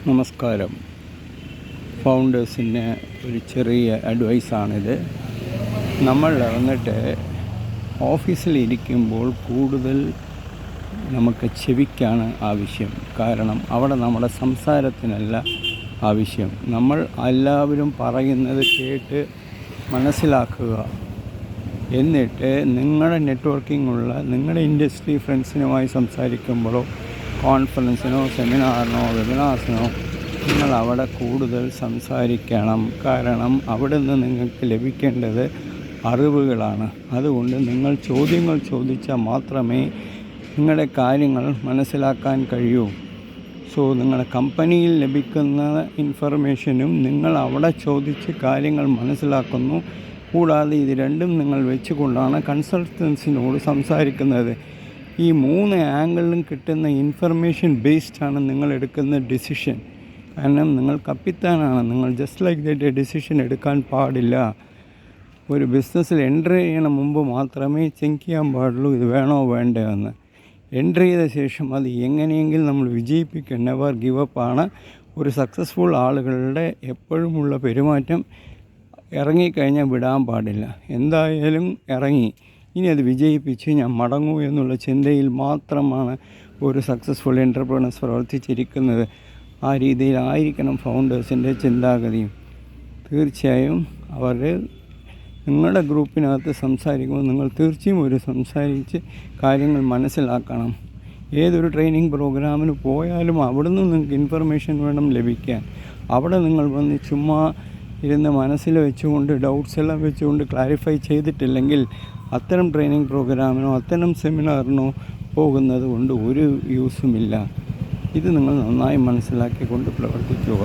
നമസ്കാരം. ഫൗണ്ടേഴ്സിന് ഒരു ചെറിയ അഡ്വൈസാണിത്. നമ്മൾ വന്നിട്ട് ഓഫീസിലിരിക്കുമ്പോൾ കൂടുതൽ നമുക്ക് ചെവിക്കാണ് ആവശ്യം. കാരണം അവിടെ നമ്മുടെ സംസാരത്തിനല്ല ആവശ്യം. നമ്മൾ എല്ലാവരും പറയുന്നത് കേട്ട് മനസ്സിലാക്കുക. എന്നിട്ട് നിങ്ങളുടെ നെറ്റ്വർക്കിംഗ് നിങ്ങളുടെ ഇൻഡസ്ട്രി ഫ്രണ്ട്സിനുമായി സംസാരിക്കുമ്പോഴോ കോൺഫറൻസിനോ സെമിനാറിനോ വെബിനാർസിനോ നിങ്ങൾ അവിടെ കൂടുതൽ സംസാരിക്കണം. കാരണം അവിടെ നിന്ന് നിങ്ങൾക്ക് ലഭിക്കേണ്ടത് അറിവുകളാണ്. അതുകൊണ്ട് നിങ്ങൾ ചോദ്യങ്ങൾ ചോദിച്ചാൽ മാത്രമേ നിങ്ങളുടെ കാര്യങ്ങൾ മനസ്സിലാക്കാൻ കഴിയൂ. നിങ്ങളുടെ കമ്പനിയിൽ ലഭിക്കുന്ന ഇൻഫർമേഷനും നിങ്ങൾ അവിടെ ചോദിച്ച് കാര്യങ്ങൾ മനസ്സിലാക്കുന്നു. കൂടാതെ ഇത് രണ്ടും നിങ്ങൾ വെച്ചുകൊണ്ടാണ് കൺസൾട്ടൻസിനോട് സംസാരിക്കുന്നത്. ഈ 3 ആംഗിളിലും കിട്ടുന്ന ഇൻഫർമേഷൻ ബേസ്ഡാണ് നിങ്ങൾ എടുക്കുന്ന ഡിസിഷൻ. കാരണം നിങ്ങൾ കപ്പിത്താനാണ്. നിങ്ങൾ ജസ്റ്റ് ലൈക്ക് ദാറ്റ് ഡിസിഷൻ എടുക്കാൻ പാടില്ല. ഒരു ബിസിനസ്സിൽ എൻ്റർ ചെയ്യണ മുമ്പ് മാത്രമേ തിങ്ക് ചെയ്യാൻ പാടുള്ളൂ ഇത് വേണോ വേണ്ടോ എന്ന്. എൻ്റർ ചെയ്ത ശേഷം അത് എങ്ങനെയെങ്കിലും നമ്മൾ വിജയിപ്പിക്കുക, നെവർ ഗിവ് അപ്പ് ആണ് ഒരു സക്സസ്ഫുൾ ആളുകളുടെ എപ്പോഴുമുള്ള പെരുമാറ്റം. ഇറങ്ങിക്കഴിഞ്ഞാൽ വിടാൻ പാടില്ല. എന്തായാലും ഇറങ്ങി, ഇനി അത് വിജയിപ്പിച്ച് ഞാൻ മടങ്ങൂ എന്നുള്ള ചിന്തയിൽ മാത്രമാണ് ഒരു സക്സസ്ഫുൾ എൻ്റർപ്രണേഴ്സ് പ്രവർത്തിച്ചിരിക്കുന്നത്. ആ രീതിയിലായിരിക്കണം ഫൗണ്ടേഴ്സിൻ്റെ ചിന്താഗതിയും. തീർച്ചയായും അവർ നിങ്ങളുടെ ഗ്രൂപ്പിനകത്ത് സംസാരിക്കുമ്പോൾ നിങ്ങൾ തീർച്ചയായും സംസാരിച്ച് കാര്യങ്ങൾ മനസ്സിലാക്കണം. ഏതൊരു ട്രെയിനിങ് പ്രോഗ്രാമിന് പോയാലും അവിടെ നിന്ന് നിങ്ങൾക്ക് ഇൻഫർമേഷൻ വേണം ലഭിക്കാൻ. അവിടെ നിങ്ങൾ വന്ന് ചുമ്മാ ഇരുന്ന് മനസ്സിൽ വെച്ചുകൊണ്ട് ഡൗട്ട്സ് എല്ലാം വെച്ചുകൊണ്ട് ക്ലാരിഫൈ ചെയ്തിട്ടില്ലെങ്കിൽ അത്തരം ട്രെയിനിങ് പ്രോഗ്രാമിനോ അത്തരം സെമിനാറിനോ പോകുന്നത് കൊണ്ട് ഒരു യൂസുമില്ല. ഇത് നിങ്ങൾ നന്നായി മനസ്സിലാക്കിക്കൊണ്ട് പ്രവർത്തിക്കുക.